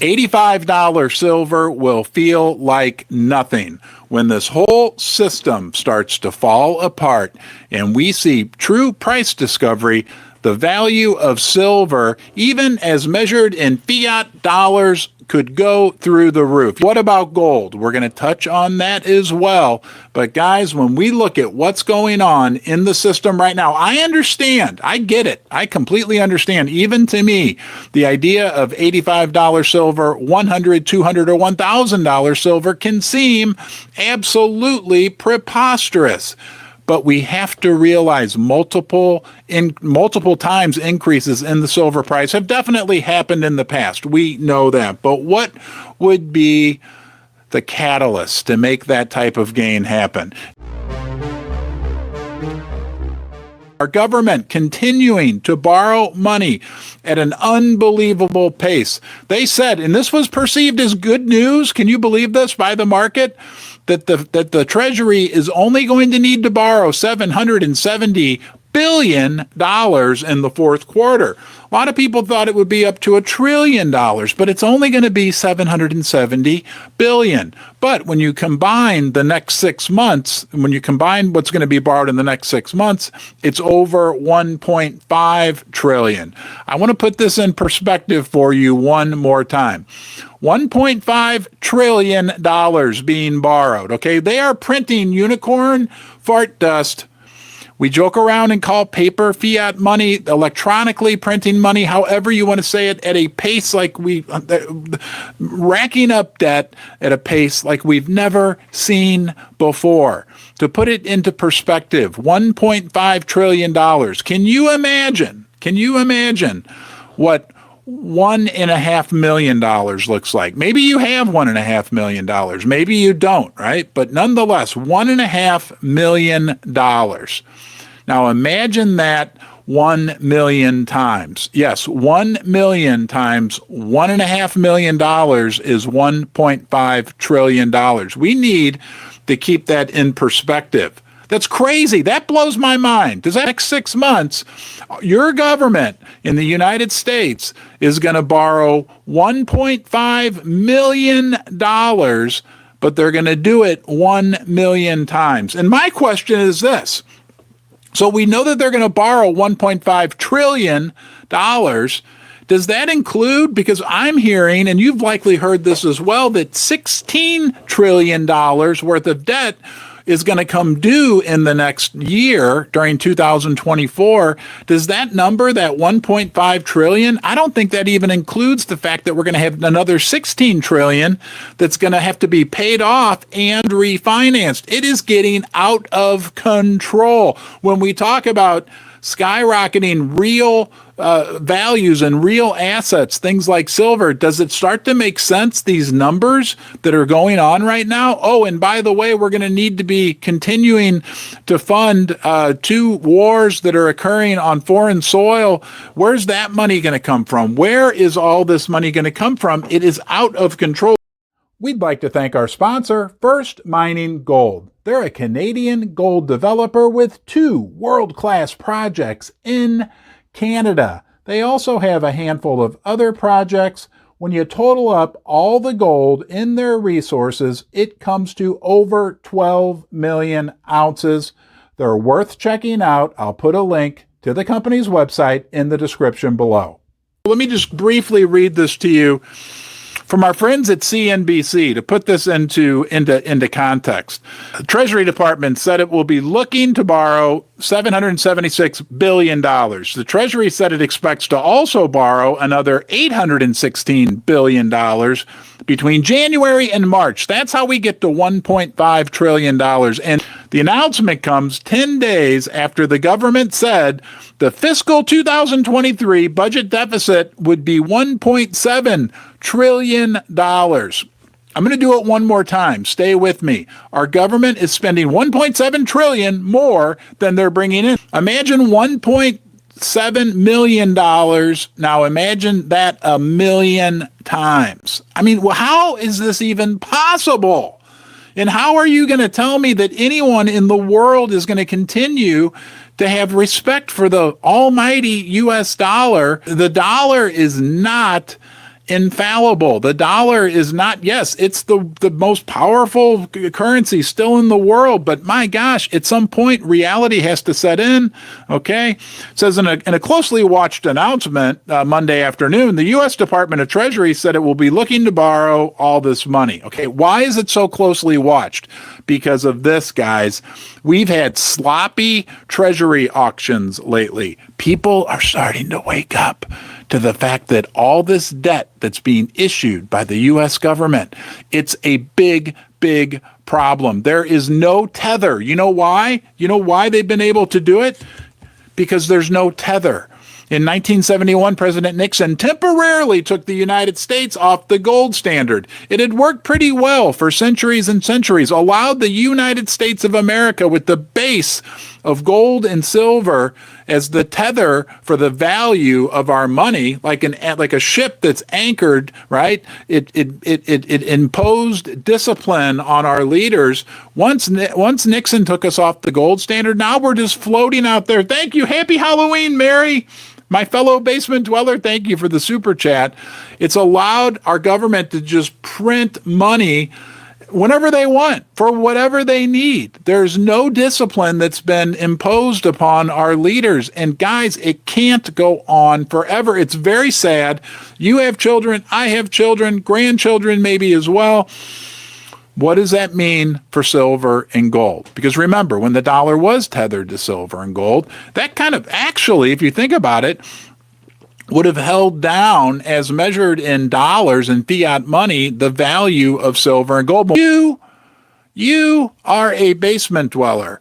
$85 silver will feel like nothing when this whole system starts to fall apart and we see true price discovery. The value of silver, even as measured in fiat dollars, could go through the roof. What about gold? We're going to touch on that as well. But guys, when we look at what's going on in the system right now, I understand. I get it. I completely understand. Even to me, the idea of $85 silver, $100, $200, or $1,000 silver can seem absolutely preposterous. But we have to realize multiple times increases in the silver price have definitely happened in the past. We know that. But what would be the catalyst to make that type of gain happen? Our government continuing to borrow money at an unbelievable pace. They said, and this was perceived as good news, can you believe this, by the market, that the Treasury is only going to need to borrow $770 billion in the fourth quarter. A lot of people thought it would be up to $1 trillion, but it's only going to be $770 billion. But when you combine the next 6 months, when you combine what's going to be borrowed in the next 6 months, it's over $1.5 trillion. I want to put this in perspective for you one more time. $1.5 trillion being borrowed. Okay, they are printing unicorn fart dust. We joke around and call paper fiat money, electronically printing money, however you want to say it, at a pace like racking up debt at a pace like we've never seen before. To put it into perspective, $1.5 trillion. Can you imagine what $1.5 million looks like? Maybe you have $1.5 million. Maybe you don't, right? But nonetheless, $1.5 million. Now imagine that 1 million times. Yes, 1 million times $1.5 million is $1.5 trillion. We need to keep that in perspective. That's crazy. That blows my mind. Does that next 6 months, your government in the United States is going to borrow $1.5 million, but they're going to do it 1 million times. And my question is this. So we know that they're going to borrow $1.5 trillion. Does that include, because I'm hearing, and you've likely heard this as well, that $16 trillion worth of debt is going to come due in the next year during 2024. Does that number, that 1.5 trillion, I don't think that even includes the fact that we're going to have another 16 trillion that's going to have to be paid off and refinanced. It is getting out of control. When we talk about skyrocketing real values and real assets, things like silver, does it start to make sense, these numbers that are going on right now? Oh, and by the way, we're going to need to be continuing to fund 2 wars that are occurring on foreign soil. Where's that money going to come from? Where is all this money going to come from? It is out of control. We'd like to thank our sponsor, First Mining Gold. They're a Canadian gold developer with 2 world-class projects in Canada. They also have a handful of other projects. When you total up all the gold in their resources, it comes to over 12 million ounces. They're worth checking out. I'll put a link to the company's website in the description below. Let me just briefly read this to you from our friends at CNBC to put this into context. The Treasury Department said it will be looking to borrow $776 billion. The Treasury said it expects to also borrow another $816 billion between January and March. That's how we get to $1.5 trillion. And the announcement comes 10 days after the government said the fiscal 2023 budget deficit would be $1.7 trillion. I'm going to do it one more time. Stay with me. Our government is spending $1.7 trillion more than they're bringing in. Imagine $1.7 million. Now imagine that a million times. I mean, how is this even possible? And how are you going to tell me that anyone in the world is going to continue to have respect for the almighty U.S. dollar? The dollar is not infallible. The dollar is not, yes, it's the most powerful currency still in the world, but my gosh, at some point, reality has to set in, okay? It says in a closely watched announcement Monday afternoon, the U.S. Department of Treasury said it will be looking to borrow all this money, okay? Why is it so closely watched? Because of this, guys. We've had sloppy Treasury auctions lately. People are starting to wake up to the fact that all this debt that's being issued by the U.S. government, it's a big, big problem. There is no tether. You know why? You know why they've been able to do it? Because there's no tether. In 1971, President Nixon temporarily took the United States off the gold standard. It had worked pretty well for centuries and centuries, allowed the United States of America with the base of gold and silver as the tether for the value of our money, like a ship that's anchored, right? It imposed discipline on our leaders. Once Nixon took us off the gold standard, now we're just floating out there. Thank you. Happy Halloween, Mary. My fellow basement dweller, thank you for the super chat. It's allowed our government to just print money whenever they want, for whatever they need. There's no discipline that's been imposed upon our leaders. And guys, it can't go on forever. It's very sad. You have children, I have children, grandchildren maybe as well. What does that mean for silver and gold? Because remember, when the dollar was tethered to silver and gold, that kind of actually, if you think about it, would have held down, as measured in dollars and fiat money, the value of silver and gold. You are a basement dweller.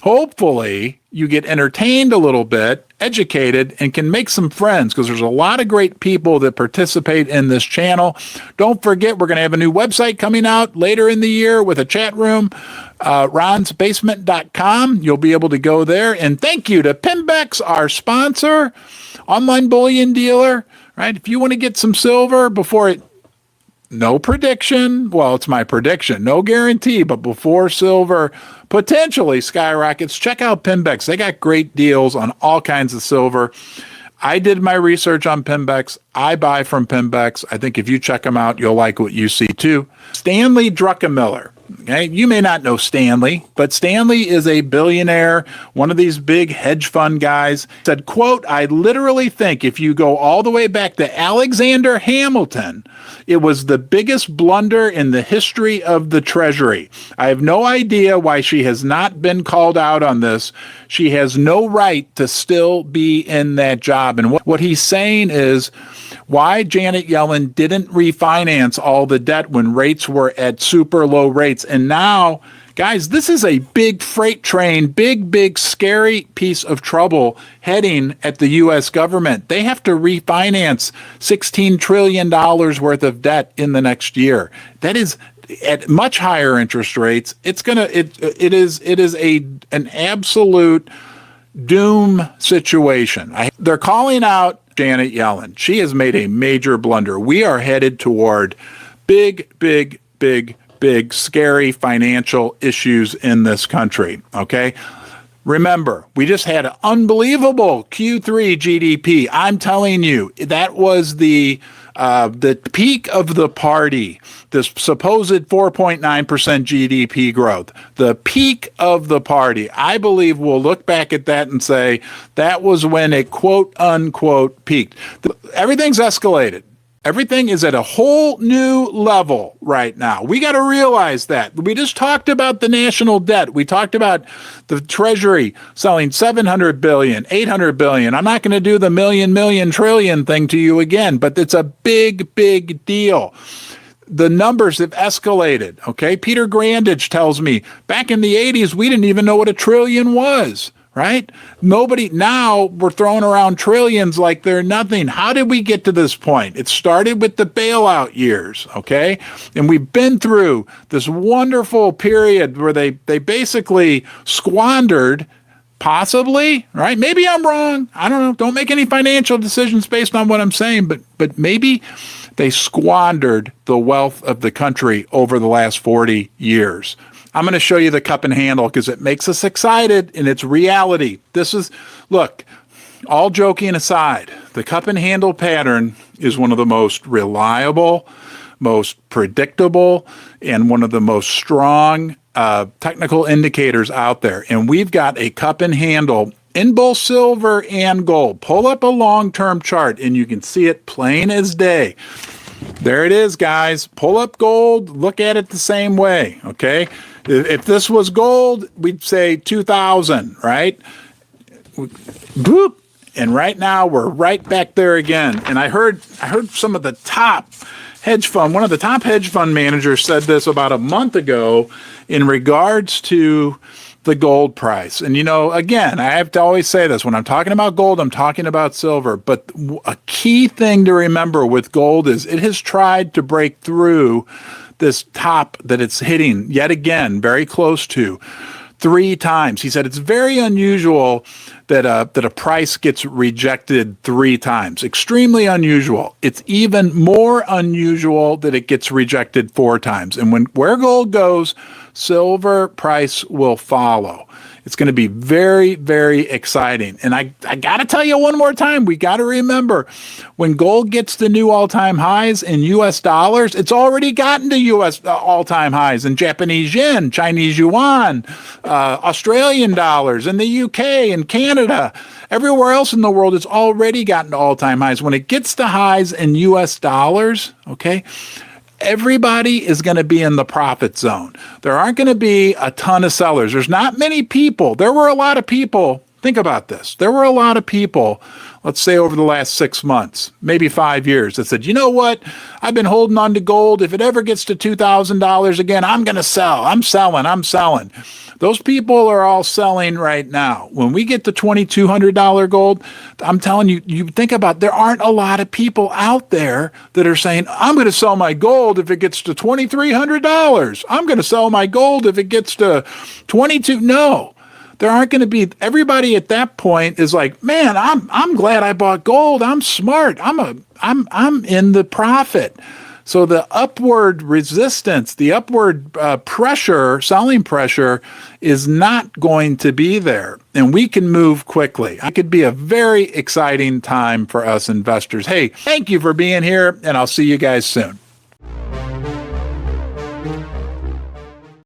Hopefully, you get entertained a little bit, educated, and can make some friends, because there's a lot of great people that participate in this channel. Don't forget, we're going to have a new website coming out later in the year with a chat room, ronsbasement.com. You'll be able to go there. And thank you to Pimbex, our sponsor, online bullion dealer, right? If you want to get some silver before it, no prediction. Well, it's my prediction. No guarantee, but before silver potentially skyrockets, check out Pimbex. They got great deals on all kinds of silver. I did my research on Pimbex. I buy from Pimbex. I think if you check them out, you'll like what you see too. Stanley Druckenmiller. Okay, you may not know Stanley, but Stanley is a billionaire, one of these big hedge fund guys. Said, quote, I literally think if you go all the way back to Alexander Hamilton, it was the biggest blunder in the history of the Treasury. I have no idea why she has not been called out on this. She has no right to still be in that job. And what he's saying is why Janet Yellen didn't refinance all the debt when rates were at super low rates. And now, guys, this is a big freight train, big, scary piece of trouble heading at the U.S. government. They have to refinance $16 trillion worth of debt in the next year. That is at much higher interest rates. It is an absolute doom situation. They're calling out Janet Yellen. She has made a major blunder. We are headed toward big, scary financial issues in this country, okay? Remember, we just had an unbelievable Q3 GDP. I'm telling you, that was the peak of the party, this supposed 4.9% GDP growth, the peak of the party. I believe we'll look back at that and say that was when it quote unquote peaked. Everything's escalated. Everything is at a whole new level right now. We got to realize that. We just talked about the national debt. We talked about the Treasury selling $700 billion, $800 billion. I'm not going to do the million trillion thing to you again, but it's a big deal. The numbers have escalated, okay? Peter Grandage tells me back in the 80s, we didn't even know what a trillion was. Right? Now we're throwing around trillions like they're nothing. How did we get to this point? It started with the bailout years, okay? And we've been through this wonderful period where they basically squandered, possibly, right? Maybe I'm wrong. I don't know. Don't make any financial decisions based on what I'm saying, but maybe they squandered the wealth of the country over the last 40 years. I'm going to show you the cup and handle because it makes us excited and it's reality. Look, all joking aside, the cup and handle pattern is one of the most reliable, most predictable, and one of the most strong technical indicators out there. And we've got a cup and handle in both silver and gold. Pull up a long-term chart and you can see it plain as day. There it is, guys. Pull up gold, look at it the same way, okay? If this was gold, we'd say 2000, right? Boop. And right now we're right back there again. And I heard some of the top one of the top hedge fund managers said this about a month ago in regards to the gold price. And, again, I have to always say this. When I'm talking about gold, I'm talking about silver. But a key thing to remember with gold is it has tried to break through this top that it's hitting yet again, very close to 3 times. He said it's very unusual that a price gets rejected 3 times. Extremely unusual. It's even more unusual that it gets rejected 4 times. And where gold goes, silver price will follow. It's going to be very, very exciting. And I got to tell you one more time, we got to remember when gold gets to new all-time highs in U.S. dollars, it's already gotten to U.S. all-time highs in Japanese yen, Chinese yuan, Australian dollars, in the U.K. and Canada. Everywhere else in the world, it's already gotten to all-time highs. When it gets to highs in U.S. dollars, okay, everybody is going to be in the profit zone. There aren't going to be a ton of sellers. There's not many people. There were a lot of people. Think about this. There were a lot of people, let's say over the last 6 months, maybe 5 years, that said, you know what? I've been holding on to gold. If it ever gets to $2,000 again, I'm going to sell. I'm selling. Those people are all selling right now. When we get to $2,200 gold, I'm telling you, you think about, there aren't a lot of people out there that are saying, I'm going to sell my gold if it gets to $2,300. I'm going to sell my gold if it gets to 22. No, there aren't going to be. Everybody at that point is like, man, I'm glad I bought gold. I'm smart. I'm in the profit. So the upward resistance, the upward pressure, selling pressure, is not going to be there. And we can move quickly. It could be a very exciting time for us investors. Hey, thank you for being here, and I'll see you guys soon.